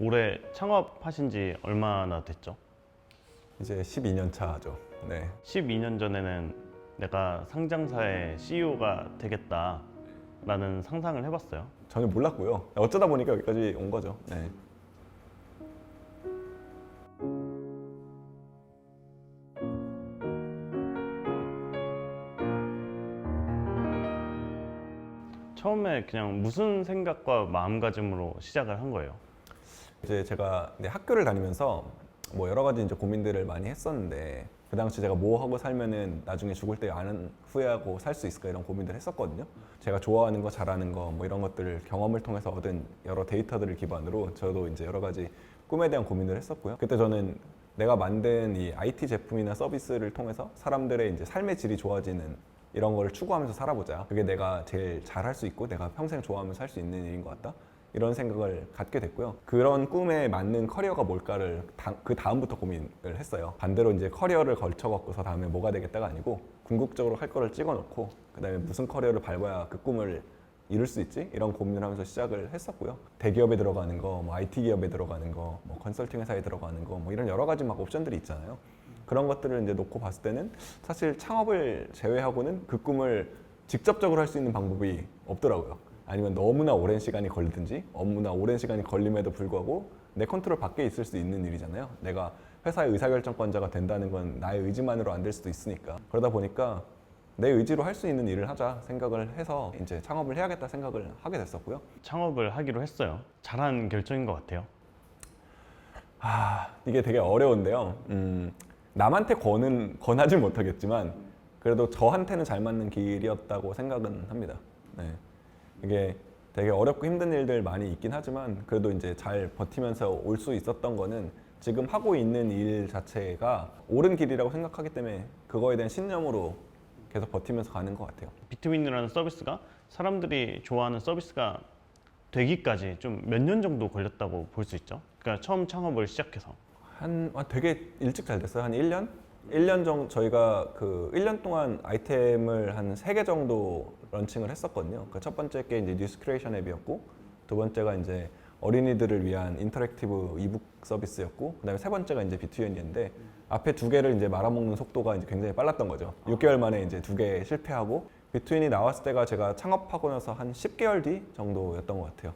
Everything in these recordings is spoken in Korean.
올해 창업하신 지 얼마나 됐죠? 이제 12년 차죠. 네. 12년 전에는 내가 상장사의 CEO가 되겠다라는 상상을 해봤어요. 전혀 몰랐고요. 어쩌다 보니까 여기까지 온 거죠. 네. 처음에 그냥 무슨 생각과 마음가짐으로 시작을 한 거예요? 이제 제가 학교를 다니면서 뭐 여러 가지 이제 고민들을 많이 했었는데 그 당시 제가 뭐 하고 살면은 나중에 죽을 때 안 후회하고 살 수 있을까 이런 고민들을 했었거든요. 제가 좋아하는 거, 잘하는 거 뭐 이런 것들을 경험을 통해서 얻은 여러 데이터들을 기반으로 저도 이제 여러 가지 꿈에 대한 고민을 했었고요. 그때 저는 내가 만든 이 IT 제품이나 서비스를 통해서 사람들의 이제 삶의 질이 좋아지는 이런 거를 추구하면서 살아보자. 그게 내가 제일 잘할 수 있고 내가 평생 좋아하면서 살 수 있는 일인 것 같다. 이런 생각을 갖게 됐고요. 그런 꿈에 맞는 커리어가 뭘까를 그 다음부터 고민을 했어요. 반대로 이제 커리어를 걸쳐갖고서 다음에 뭐가 되겠다가 아니고 궁극적으로 할 거를 찍어놓고 그 다음에 무슨 커리어를 밟아야 그 꿈을 이룰 수 있지? 이런 고민을 하면서 시작을 했었고요. 대기업에 들어가는 거, 뭐 IT 기업에 들어가는 거, 뭐 컨설팅 회사에 들어가는 거, 뭐 이런 여러 가지 막 옵션들이 있잖아요. 그런 것들을 이제 놓고 봤을 때는 사실 창업을 제외하고는 그 꿈을 직접적으로 할 수 있는 방법이 없더라고요. 아니면 너무나 오랜 시간이 걸리든지 너무나 오랜 시간이 걸림에도 불구하고 내 컨트롤 밖에 있을 수 있는 일이잖아요. 내가 회사의 의사결정권자가 된다는 건 나의 의지만으로 안 될 수도 있으니까. 그러다 보니까 내 의지로 할 수 있는 일을 하자 생각을 해서 이제 창업을 해야겠다 생각을 하게 됐었고요. 창업을 하기로 했어요. 잘한 결정인 것 같아요. 이게 되게 어려운데요. 남한테 권하지 못하겠지만 그래도 저한테는 잘 맞는 길이었다고 생각은 합니다. 네. 이게 되게 어렵고 힘든 일들 많이 있긴 하지만 그래도 이제 잘 버티면서 올 수 있었던 거는 지금 하고 있는 일 자체가 옳은 길이라고 생각하기 때문에 그거에 대한 신념으로 계속 버티면서 가는 것 같아요. 비트윈이라는 서비스가 사람들이 좋아하는 서비스가 되기까지 좀 몇 년 정도 걸렸다고 볼 수 있죠? 그러니까 처음 창업을 시작해서. 되게 일찍 잘 됐어요. 한 1년? 1년 정도 저희가 그 1년 동안 아이템을 한 3개 정도 런칭을 했었거든요. 그 첫 번째 게 이제 뉴스 크리에이션 앱이었고 두 번째가 이제 어린이들을 위한 인터랙티브 이북 서비스였고 그다음에 세 번째가 이제 비트윈이었는데 앞에 두 개를 이제 말아먹는 속도가 이제 굉장히 빨랐던 거죠. 6개월 만에 이제 두 개 실패하고 비트윈이 나왔을 때가 제가 창업하고 나서 한 10개월 뒤 정도였던 것 같아요.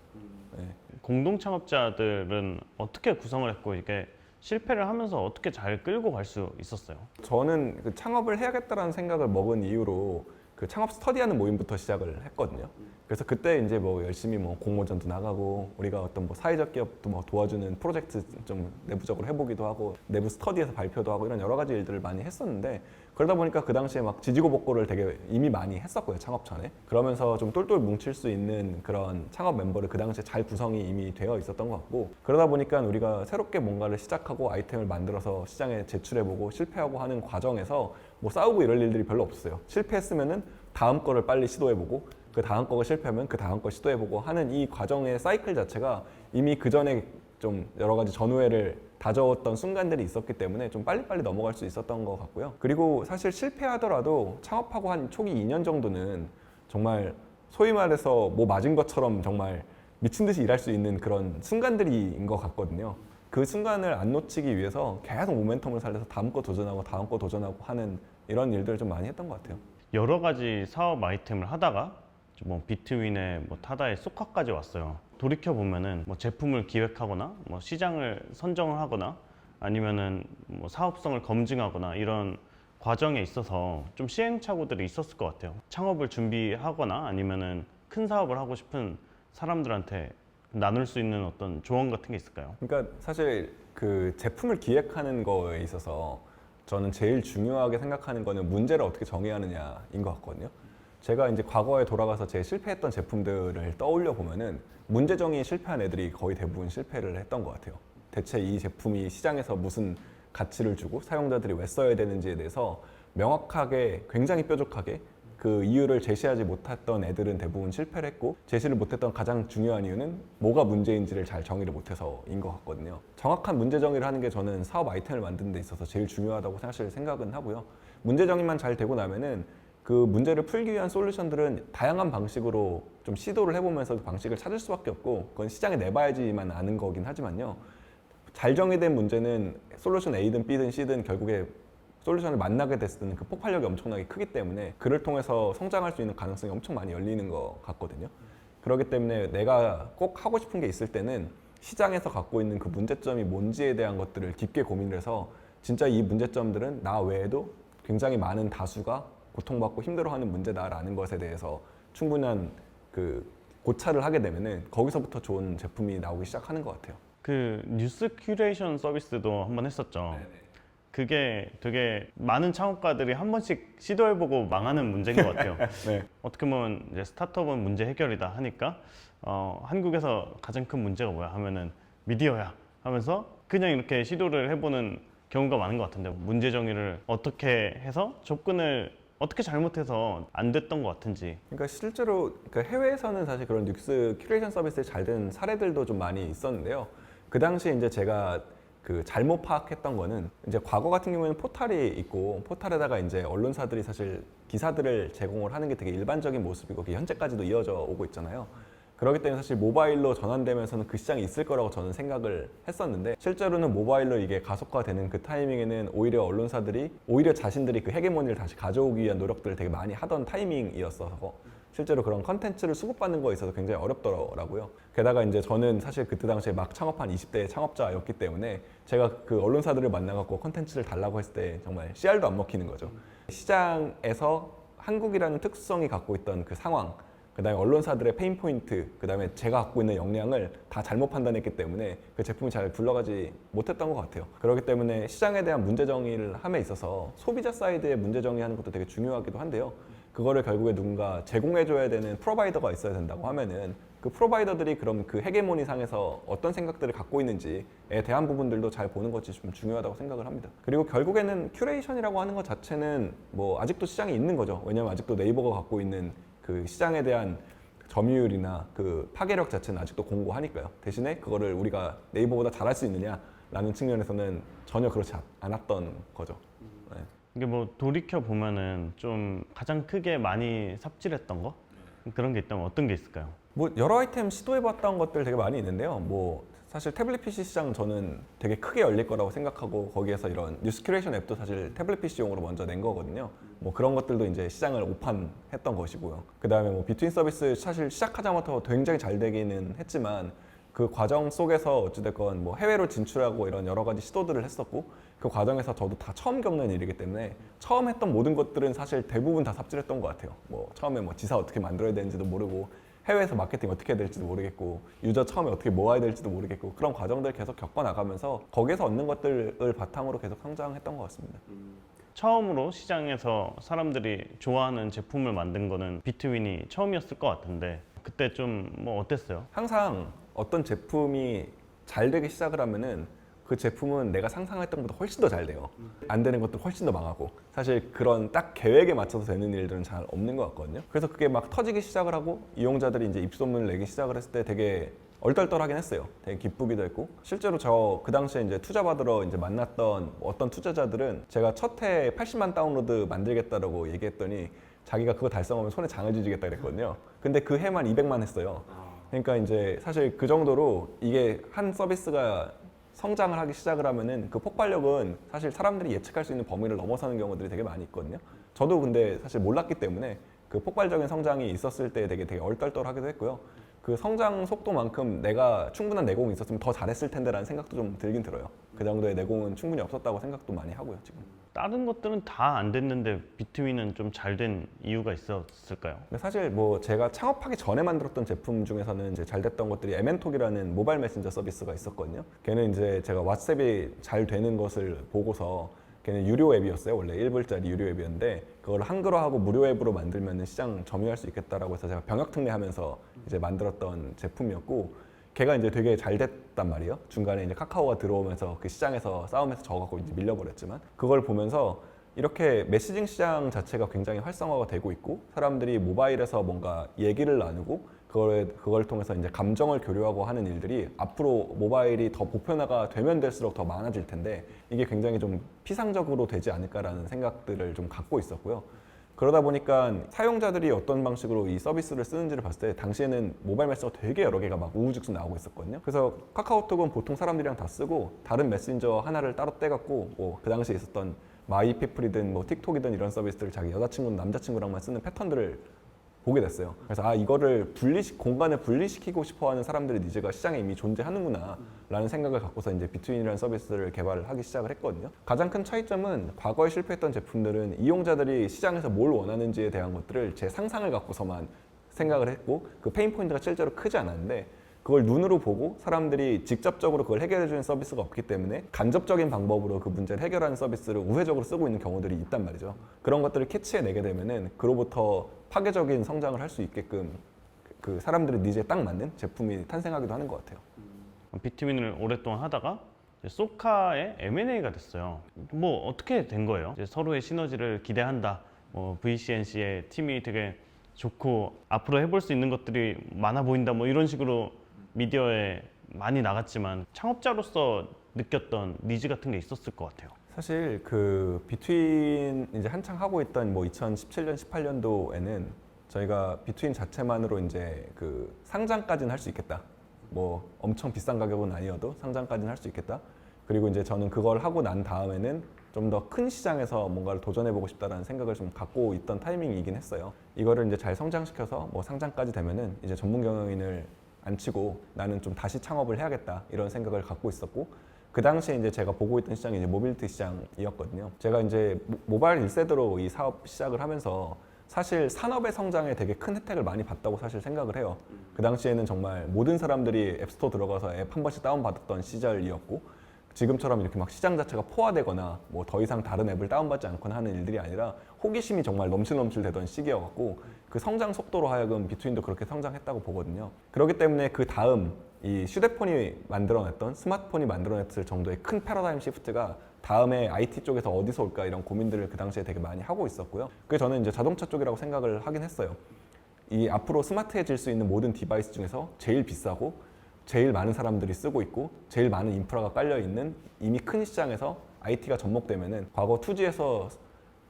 네. 공동 창업자들은 어떻게 구성을 했고 이게 실패를 하면서 어떻게 잘 끌고 갈 수 있었어요? 저는 그 창업을 해야겠다라는 생각을 먹은 이유로 그 창업 스터디하는 모임부터 시작을 했거든요. 그래서 그때 이제 뭐 열심히 뭐 공모전도 나가고 우리가 어떤 뭐 사회적 기업도 뭐 도와주는 프로젝트 좀 내부적으로 해보기도 하고 내부 스터디에서 발표도 하고 이런 여러 가지 일들을 많이 했었는데 그러다 보니까 그 당시에 막 지지고 볶고를 되게 이미 많이 했었고요, 창업 전에. 그러면서 좀 똘똘 뭉칠 수 있는 그런 창업 멤버를 그 당시에 잘 구성이 이미 되어 있었던 것 같고 그러다 보니까 우리가 새롭게 뭔가를 시작하고 아이템을 만들어서 시장에 제출해보고 실패하고 하는 과정에서 뭐 싸우고 이럴 일들이 별로 없었어요. 실패했으면은 다음 거를 빨리 시도해보고 그 다음 거가 실패하면 그 다음 거 시도해보고 하는 이 과정의 사이클 자체가 이미 그 전에 좀 여러 가지 전후회를 다져왔던 순간들이 있었기 때문에 좀 빨리빨리 넘어갈 수 있었던 것 같고요. 그리고 사실 실패하더라도 창업하고 한 초기 2년 정도는 정말 소위 말해서 뭐 맞은 것처럼 정말 미친 듯이 일할 수 있는 그런 순간들인 것 같거든요. 그 순간을 안 놓치기 위해서 계속 모멘텀을 살려서 다음 거 도전하고 다음 거 도전하고 하는 이런 일들을 좀 많이 했던 것 같아요. 여러 가지 사업 아이템을 하다가 뭐 비트윈에 뭐 타다에 쏘카까지 왔어요. 돌이켜 보면은 뭐 제품을 기획하거나 뭐 시장을 선정을 하거나 아니면은 뭐 사업성을 검증하거나 이런 과정에 있어서 좀 시행착오들이 있었을 것 같아요. 창업을 준비하거나 아니면은 큰 사업을 하고 싶은 사람들한테 나눌 수 있는 어떤 조언 같은 게 있을까요? 그러니까 사실 그 제품을 기획하는 거에 있어서 저는 제일 중요하게 생각하는 거는 문제를 어떻게 정해야 하느냐인 것 같거든요. 제가 이제 과거에 돌아가서 제 실패했던 제품들을 떠올려 보면은 문제 정의에 실패한 애들이 거의 대부분 실패를 했던 것 같아요. 대체 이 제품이 시장에서 무슨 가치를 주고 사용자들이 왜 써야 되는지에 대해서 명확하게 굉장히 뾰족하게 그 이유를 제시하지 못했던 애들은 대부분 실패를 했고 제시를 못했던 가장 중요한 이유는 뭐가 문제인지를 잘 정의를 못해서인 것 같거든요. 정확한 문제 정의를 하는 게 저는 사업 아이템을 만드는 데 있어서 제일 중요하다고 사실 생각은 하고요. 문제 정의만 잘 되고 나면은 그 문제를 풀기 위한 솔루션들은 다양한 방식으로 좀 시도를 해보면서 그 방식을 찾을 수밖에 없고 그건 시장에 내봐야지만 아는 거긴 하지만요. 잘 정의된 문제는 솔루션 A든 B든 C든 결국에 솔루션을 만나게 됐을 때는 그 폭발력이 엄청나게 크기 때문에 그를 통해서 성장할 수 있는 가능성이 엄청 많이 열리는 것 같거든요. 그렇기 때문에 내가 꼭 하고 싶은 게 있을 때는 시장에서 갖고 있는 그 문제점이 뭔지에 대한 것들을 깊게 고민을 해서 진짜 이 문제점들은 나 외에도 굉장히 많은 다수가 고통받고 힘들어하는 문제다라는 것에 대해서 충분한 그 고찰을 하게 되면은 거기서부터 좋은 제품이 나오기 시작하는 것 같아요. 그 뉴스 큐레이션 서비스도 한번 했었죠. 그게 되게 많은 창업가들이 한 번씩 시도해보고 망하는 문제인 것 같아요. 네. 어떻게 보면 이제 스타트업은 문제 해결이다 하니까 한국에서 가장 큰 문제가 뭐야 하면은 미디어야 하면서 그냥 이렇게 시도를 해보는 경우가 많은 것 같은데 문제 정의를 어떻게 해서 접근을 어떻게 잘못해서 안 됐던 것 같은지. 그러니까 실제로 그러니까 해외에서는 사실 그런 뉴스 큐레이션 서비스에 잘 된 사례들도 좀 많이 있었는데요. 그 당시에 이제 제가 그 잘못 파악했던 거는 이제 과거 같은 경우에는 포탈이 있고 포탈에다가 이제 언론사들이 사실 기사들을 제공을 하는 게 되게 일반적인 모습이고 그게 현재까지도 이어져 오고 있잖아요. 그렇기 때문에 사실 모바일로 전환되면서는 그 시장이 있을 거라고 저는 생각을 했었는데 실제로는 모바일로 이게 가속화되는 그 타이밍에는 오히려 언론사들이 오히려 자신들이 그 헤게모니를 다시 가져오기 위한 노력들을 되게 많이 하던 타이밍이었어서 실제로 그런 컨텐츠를 수급받는 거에 있어서 굉장히 어렵더라고요. 게다가 이제 저는 사실 그때 당시에 막 창업한 20대 창업자였기 때문에 제가 그 언론사들을 만나갖고 컨텐츠를 달라고 했을 때 정말 씨알도 안 먹히는 거죠. 시장에서 한국이라는 특수성이 갖고 있던 그 상황, 그다음에 언론사들의 페인 포인트, 그다음에 제가 갖고 있는 역량을 다 잘못 판단했기 때문에 그 제품이 잘 굴러가지 못했던 것 같아요. 그렇기 때문에 시장에 대한 문제 정의를 함에 있어서 소비자 사이드의 문제 정의하는 것도 되게 중요하기도 한데요. 그거를 결국에 누군가 제공해줘야 되는 프로바이더가 있어야 된다고 하면은 그 프로바이더들이 그럼 그 헤게모니 상에서 어떤 생각들을 갖고 있는지에 대한 부분들도 잘 보는 것이 좀 중요하다고 생각을 합니다. 그리고 결국에는 큐레이션이라고 하는 것 자체는 뭐 아직도 시장에 있는 거죠. 왜냐하면 아직도 네이버가 갖고 있는 그 시장에 대한 점유율이나 그 파괴력 자체는 아직도 공고하니까요. 대신에 그거를 우리가 네이버보다 잘할 수 있느냐라는 측면에서는 전혀 그렇지 않았던 거죠. 네. 이게 뭐 돌이켜 보면은 좀 가장 크게 많이 삽질했던 거 그런 게 있다면 어떤 게 있을까요? 뭐 여러 아이템 시도해봤던 것들 되게 많이 있는데요. 뭐 사실 태블릿 PC 시장 저는 되게 크게 열릴 거라고 생각하고 거기에서 이런 뉴스 큐레이션 앱도 사실 태블릿 PC용으로 먼저 낸 거거든요. 뭐 그런 것들도 이제 시장을 오판했던 것이고요. 그 다음에 뭐 비트윈 서비스 사실 시작하자마자 굉장히 잘 되기는 했지만 그 과정 속에서 어찌됐건 뭐 해외로 진출하고 이런 여러 가지 시도들을 했었고 그 과정에서 저도 다 처음 겪는 일이기 때문에 처음 했던 모든 것들은 사실 대부분 다 삽질했던 것 같아요. 뭐 처음에 뭐 지사 어떻게 만들어야 되는지도 모르고 해외에서 마케팅 어떻게 해야 될지도 모르겠고 유저 처음에 어떻게 모아야 될지도 모르겠고 그런 과정들 계속 겪어나가면서 거기에서 얻는 것들을 바탕으로 계속 성장했던 것 같습니다. 처음으로 시장에서 사람들이 좋아하는 제품을 만든 거는 비트윈이 처음이었을 것 같은데 그때 좀 뭐 어땠어요? 항상 어떤 제품이 잘 되기 시작을 하면은 그 제품은 내가 상상했던 것보다 훨씬 더 잘 돼요. 안 되는 것도 훨씬 더 망하고 사실 그런 딱 계획에 맞춰서 되는 일들은 잘 없는 것 같거든요. 그래서 그게 막 터지기 시작을 하고 이용자들이 이제 입소문을 내기 시작을 했을 때 되게 얼떨떨하긴 했어요. 되게 기쁘기도 했고 실제로 저 그 당시에 이제 투자 받으러 이제 만났던 어떤 투자자들은 제가 첫 해에 80만 다운로드 만들겠다라고 얘기했더니 자기가 그거 달성하면 손에 장을 쥐겠다 그랬거든요. 근데 그 해만 200만 했어요. 그러니까 이제 사실 그 정도로 이게 한 서비스가 성장을 하기 시작을 하면은 그 폭발력은 사실 사람들이 예측할 수 있는 범위를 넘어서는 경우들이 되게 많이 있거든요. 저도 근데 사실 몰랐기 때문에 그 폭발적인 성장이 있었을 때 되게 얼떨떨하기도 했고요. 그 성장 속도만큼 내가 충분한 내공이 있었으면 더 잘했을 텐데라는 생각도 좀 들긴 들어요. 그 정도의 내공은 충분히 없었다고 생각도 많이 하고요, 지금. 다른 것들은 다 안 됐는데 비트윈은 좀 잘 된 이유가 있었을까요? 근데 사실 뭐 제가 창업하기 전에 만들었던 제품 중에서는 이제 잘 됐던 것들이 에멘톡이라는 모바일 메신저 서비스가 있었거든요. 걔는 이제 제가 왓츠앱이 잘 되는 것을 보고서 걔는 유료 앱이었어요. 원래 1불짜리 유료 앱이었는데 그걸 한글화하고 무료 앱으로 만들면 시장 점유할 수 있겠다라고 해서 제가 병역 특례하면서 이제 만들었던 제품이었고 걔가 이제 되게 잘 됐단 말이에요. 중간에 이제 카카오가 들어오면서 그 시장에서 싸움에서 져갖고 이제 밀려버렸지만 그걸 보면서 이렇게 메시징 시장 자체가 굉장히 활성화가 되고 있고 사람들이 모바일에서 뭔가 얘기를 나누고 그걸 통해서 이제 감정을 교류하고 하는 일들이 앞으로 모바일이 더 보편화가 되면 될수록 더 많아질 텐데 이게 굉장히 좀 피상적으로 되지 않을까라는 생각들을 좀 갖고 있었고요. 그러다 보니까 사용자들이 어떤 방식으로 이 서비스를 쓰는지를 봤을 때 당시에는 모바일 메신저가 되게 여러 개가 막 우후죽순 나오고 있었거든요. 그래서 카카오톡은 보통 사람들이랑 다 쓰고 다른 메신저 하나를 따로 떼갖고 뭐 그 당시에 있었던 마이피플이든 뭐 틱톡이든 이런 서비스들을 자기 여자친구는 남자친구랑만 쓰는 패턴들을 보게 됐어요. 그래서 이거를 공간을 분리시키고 싶어하는 사람들의 니즈가 시장에 이미 존재하는구나 라는 생각을 갖고서 이제 비트윈이라는 서비스를 개발을 하기 시작을 했거든요. 가장 큰 차이점은 과거에 실패했던 제품들은 이용자들이 시장에서 뭘 원하는지에 대한 것들을 제 상상을 갖고서만 생각을 했고 그 페인 포인트가 실제로 크지 않았는데 그걸 눈으로 보고 사람들이 직접적으로 그걸 해결해주는 서비스가 없기 때문에 간접적인 방법으로 그 문제를 해결하는 서비스를 우회적으로 쓰고 있는 경우들이 있단 말이죠. 그런 것들을 캐치해내게 되면은 그로부터 파괴적인 성장을 할 수 있게끔 그 사람들의 니즈에 딱 맞는 제품이 탄생하기도 하는 것 같아요. 비트윈을 오랫동안 하다가 소카의 M&A가 됐어요. 뭐 어떻게 된 거예요? 이제 서로의 시너지를 기대한다. VCNC의 팀이 되게 좋고 앞으로 해볼 수 있는 것들이 많아 보인다. 뭐 이런 식으로 미디어에 많이 나갔지만 창업자로서 느꼈던 니즈 같은 게 있었을 것 같아요. 사실 그 비트윈 이제 한창 하고 있던 뭐 2017년, 18년도에는 저희가 비트윈 자체만으로 이제 그 상장까지는 할 수 있겠다. 뭐 엄청 비싼 가격은 아니어도 상장까지는 할 수 있겠다. 그리고 이제 저는 그걸 하고 난 다음에는 좀 더 큰 시장에서 뭔가를 도전해보고 싶다라는 생각을 좀 갖고 있던 타이밍이긴 했어요. 이거를 이제 잘 성장시켜서 뭐 상장까지 되면은 이제 전문 경영인을 안 치고 나는 좀 다시 창업을 해야겠다 이런 생각을 갖고 있었고 그 당시에 이제 제가 보고 있던 시장이 이제 모빌리티 시장이었거든요. 제가 이제 모바일 1세대로 이 사업 시작을 하면서 사실 산업의 성장에 되게 큰 혜택을 많이 봤다고 사실 생각을 해요. 그 당시에는 정말 모든 사람들이 앱스토어 들어가서 앱 한 번씩 다운받았던 시절이었고 지금처럼 이렇게 막 시장 자체가 포화되거나 뭐 더 이상 다른 앱을 다운받지 않거나 하는 일들이 아니라 호기심이 정말 넘실넘실 되던 시기여갖고 그 성장 속도로 하여금 비트윈도 그렇게 성장했다고 보거든요. 그렇기 때문에 그 다음 이 휴대폰이 만들어냈던 스마트폰이 만들어냈을 정도의 큰 패러다임 시프트가 다음에 IT 쪽에서 어디서 올까 이런 고민들을 그 당시에 되게 많이 하고 있었고요. 그게 저는 이제 자동차 쪽이라고 생각을 하긴 했어요. 이 앞으로 스마트해질 수 있는 모든 디바이스 중에서 제일 비싸고 제일 많은 사람들이 쓰고 있고 제일 많은 인프라가 깔려 있는 이미 큰 시장에서 IT가 접목되면은 과거 2G에서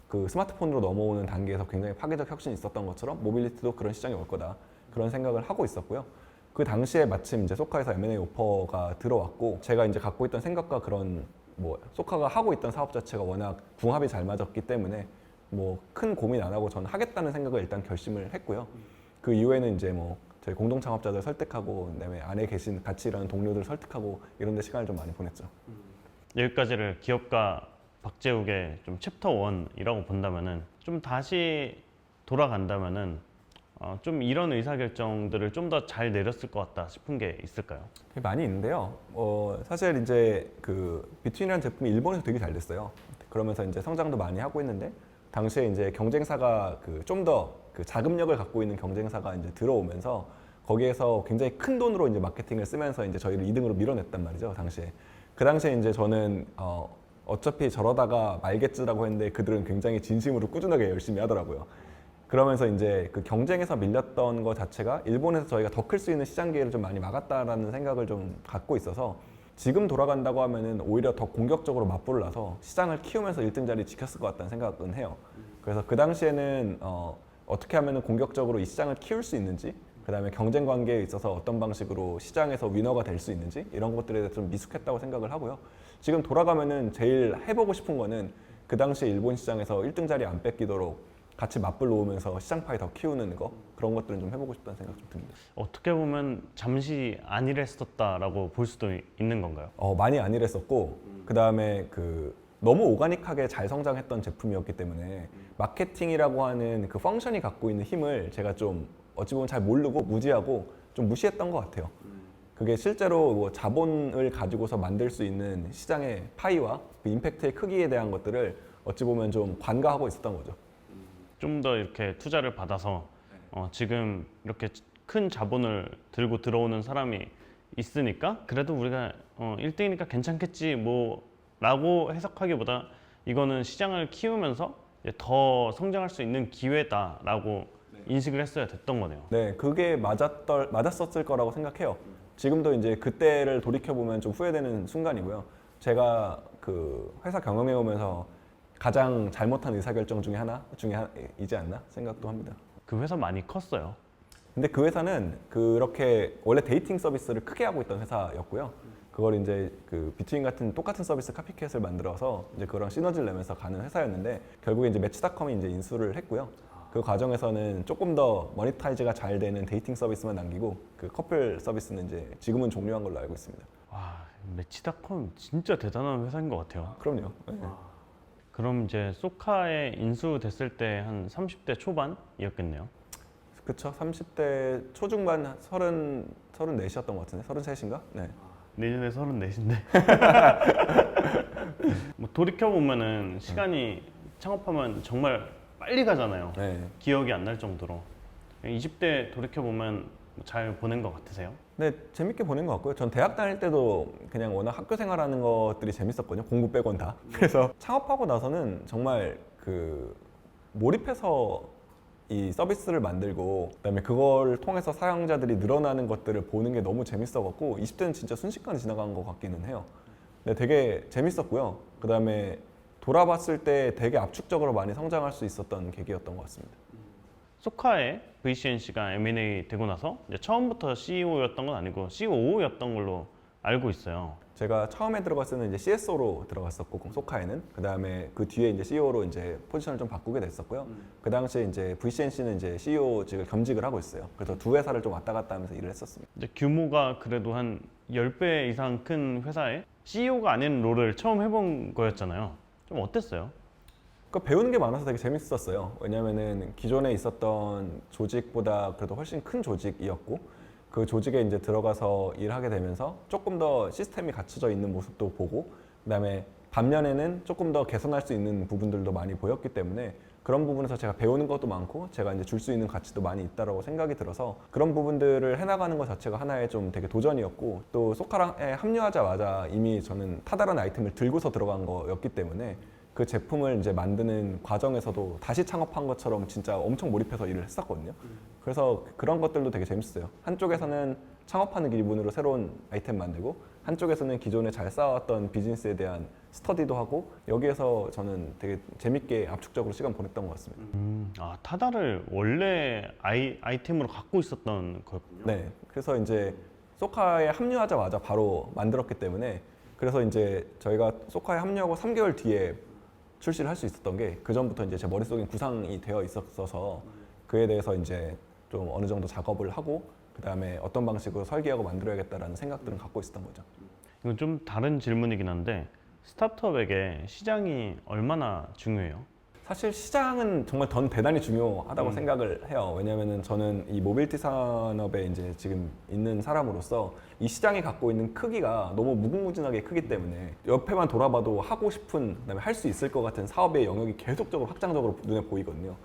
그 스마트폰으로 넘어오는 단계에서 굉장히 파괴적 혁신이 있었던 것처럼 모빌리티도 그런 시장이 올 거다 그런 생각을 하고 있었고요. 그 당시에 마침 이제 소카에서 M&A 오퍼가 들어왔고 제가 이제 갖고 있던 생각과 그런 뭐 소카가 하고 있던 사업 자체가 워낙 궁합이 잘 맞았기 때문에 뭐 큰 고민 안 하고 저는 하겠다는 생각을 일단 결심을 했고요. 그 이후에는 이제 뭐 저희 공동 창업자들 설득하고 그다음에 안에 계신 같이 일하는 동료들 설득하고 이런 데 시간을 좀 많이 보냈죠. 여기까지를 기업가 박재욱의 좀 챕터 1이라고 본다면은 좀 다시 돌아간다면은 좀 이런 의사결정들을 좀 더 잘 내렸을 것 같다 싶은 게 있을까요? 많이 있는데요. 사실 이제 그 비트윈이라는 제품이 일본에서 되게 잘 됐어요. 그러면서 이제 성장도 많이 하고 있는데 당시에 이제 경쟁사가 그 좀 더 그 자금력을 갖고 있는 경쟁사가 이제 들어오면서 거기에서 굉장히 큰 돈으로 이제 마케팅을 쓰면서 이제 저희를 2등으로 밀어냈단 말이죠. 당시에. 그 당시에 이제 저는 어차피 저러다가 말겠지라고 했는데 그들은 굉장히 진심으로 꾸준하게 열심히 하더라고요. 그러면서 이제 그 경쟁에서 밀렸던 것 자체가 일본에서 저희가 더 클 수 있는 시장 기회를 좀 많이 막았다라는 생각을 좀 갖고 있어서 지금 돌아간다고 하면은 오히려 더 공격적으로 맞불을 놔서 시장을 키우면서 1등 자리 지켰을 것 같다는 생각은 해요. 그래서 그 당시에는 어떻게 하면은 공격적으로 이 시장을 키울 수 있는지 그다음에 경쟁 관계에 있어서 어떤 방식으로 시장에서 위너가 될 수 있는지 이런 것들에 대해서 좀 미숙했다고 생각을 하고요. 지금 돌아가면은 제일 해보고 싶은 거는 그 당시에 일본 시장에서 1등 자리 안 뺏기도록 같이 맞불 놓으면서 시장 파이 더 키우는 거 그런 것들은 좀 해보고 싶다는 생각 좀 듭니다. 어떻게 보면 잠시 안일했었다라고 볼 수도 있는 건가요? 많이 안일했었고 그 다음에 그 너무 오가닉하게 잘 성장했던 제품이었기 때문에 마케팅이라고 하는 그 펑션이 갖고 있는 힘을 제가 좀 어찌 보면 잘 모르고 무지하고 좀 무시했던 것 같아요. 그게 실제로 뭐 자본을 가지고서 만들 수 있는 시장의 파이와 그 임팩트의 크기에 대한 것들을 어찌 보면 좀 관가하고 있었던 거죠. 좀 더 이렇게 투자를 받아서 지금 이렇게 큰 자본을 들고 들어오는 사람이 있으니까 그래도 우리가 1등이니까 괜찮겠지 뭐 라고 해석하기보다 이거는 시장을 키우면서 이제 더 성장할 수 있는 기회다라고 인식을 했어야 됐던 거네요. 네, 그게 맞았었을 거라고 생각해요. 지금도 이제 그때를 돌이켜 보면 좀 후회되는 순간이고요. 제가 그 회사 경험해 오면서 가장 잘못한 의사결정 이지 않나 생각도 합니다. 그 회사 많이 컸어요. 근데 그 회사는 그렇게 원래 데이팅 서비스를 크게 하고 있던 회사였고요. 그걸 이제 그 비트윈 같은 똑같은 서비스 카피캣을 만들어서 이제 그런 시너지를 내면서 가는 회사였는데 결국에 이제 매치닷컴이 이제 인수를 했고요. 그 과정에서는 조금 더 머니타이즈가 잘 되는 데이팅 서비스만 남기고 그 커플 서비스는 이제 지금은 종료한 걸로 알고 있습니다. 와, 매치닷컴 진짜 대단한 회사인 것 같아요. 그럼요. 네. 그럼 이제 소카에 인수됐을 때 한 30대 초반이었겠네요. 그쵸. 30대 초중반 34이었던 것 같은데 33인가? 네. 내년에 34인데. 뭐 돌이켜보면은 시간이 창업하면 정말 빨리 가잖아요. 네. 기억이 안 날 정도로. 20대 돌이켜보면 잘 보낸 것 같으세요? 네, 재밌게 보낸 것 같고요. 전 대학 다닐 때도 그냥 워낙 학교 생활하는 것들이 재밌었거든요. 공부 빼곤 다. 그래서 창업하고 나서는 정말 그 몰입해서 이 서비스를 만들고 그다음에 그걸 통해서 사용자들이 늘어나는 것들을 보는 게 너무 재밌어갖고 20대는 진짜 순식간에 지나간 것 같기는 해요. 근데 되게 재밌었고요. 그다음에 돌아봤을 때 되게 압축적으로 많이 성장할 수 있었던 계기였던 것 같습니다. 소카에 VCNC가 M&A 되고 나서 이제 처음부터 CEO였던 건 아니고 COO였던 걸로 알고 있어요. 제가 처음에 들어갔을 때는 이제 CSO로 들어갔었고 소카에는 그 다음에 그 뒤에 이제 CEO로 이제 포지션을 좀 바꾸게 됐었고요. 그 당시에 이제 VCNC는 이제 CEO직을 겸직을 하고 있어요. 그래서 두 회사를 좀 왔다 갔다 하면서 일을 했었습니다. 이제 규모가 그래도 한 10배 이상 큰 회사에 CEO가 아닌 롤을 처음 해본 거였잖아요. 좀 어땠어요? 그 배우는 게 많아서 되게 재밌었어요. 왜냐면은 기존에 있었던 조직보다 그래도 훨씬 큰 조직이었고 그 조직에 이제 들어가서 일하게 되면서 조금 더 시스템이 갖춰져 있는 모습도 보고 그다음에 반면에는 조금 더 개선할 수 있는 부분들도 많이 보였기 때문에 그런 부분에서 제가 배우는 것도 많고 제가 이제 줄 수 있는 가치도 많이 있다라고 생각이 들어서 그런 부분들을 해나가는 것 자체가 하나의 좀 되게 도전이었고 또 소카랑에 합류하자마자 이미 저는 타다른 아이템을 들고서 들어간 거였기 때문에 그 제품을 이제 만드는 과정에서도 다시 창업한 것처럼 진짜 엄청 몰입해서 일을 했었거든요. 그래서 그런 것들도 되게 재밌어요. 한쪽에서는 창업하는 기분으로 새로운 아이템 만들고 한쪽에서는 기존에 잘 쌓아왔던 비즈니스에 대한 스터디도 하고 여기에서 저는 되게 재밌게 압축적으로 시간 보냈던 것 같습니다. 아, 타다를 원래 아이템으로 갖고 있었던 거였군요. 네, 그래서 이제 소카에 합류하자마자 바로 만들었기 때문에 그래서 이제 저희가 소카에 합류하고 3개월 뒤에 출시를 할 수 있었던 게 그 전부터 이제 제 머릿속에 구상이 되어 있었어서 그에 대해서 이제 좀 어느 정도 작업을 하고 그 다음에 어떤 방식으로 설계하고 만들어야겠다라는 생각들은 갖고 있었던 거죠. 이건 좀 다른 질문이긴 한데 스타트업에게 시장이 얼마나 중요해요? 사실 시장은 정말 대단히 중요하다고 생각을 해요. 왜냐하면 저는 이 모빌티 산업에 이제 지금 있는 사람으로서 이 시장이 갖고 있는 크기가 너무 무궁무진하게 크기 때문에 옆에만 돌아봐도 하고 싶은 그다음에 할 수 있을 것 같은 사업의 영역이 계속적으로 확장적으로 눈에 보이거든요.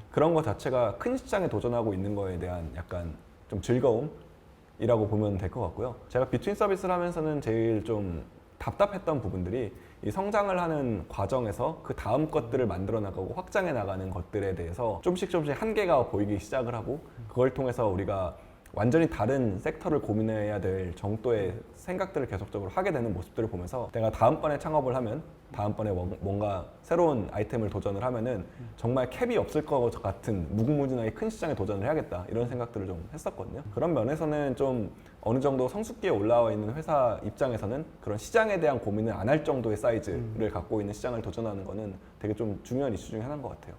그런 것 자체가 큰 시장에 도전하고 있는 거에 대한 약간 좀 즐거움이라고 보면 될 것 같고요. 제가 비트윈 서비스를 하면서는 제일 좀 답답했던 부분들이 이 성장을 하는 과정에서 그 다음 것들을 만들어 나가고 확장해 나가는 것들에 대해서 조금씩 한계가 보이기 시작을 하고 그걸 통해서 우리가 완전히 다른 섹터를 고민해야 될 정도의 생각들을 계속적으로 하게 되는 모습들을 보면서 내가 다음번에 창업을 하면 다음번에 뭔가 새로운 아이템을 도전을 하면은 정말 캡이 없을 것 같은 무궁무진하게 큰 시장에 도전을 해야겠다 이런 생각들을 좀 했었거든요. 그런 면에서는 좀 어느 정도 성숙기에 올라와 있는 회사 입장에서는 그런 시장에 대한 고민을 안 할 정도의 사이즈를 갖고 있는 시장을 도전하는 거는 되게 좀 중요한 이슈 중에 하나인 것 같아요.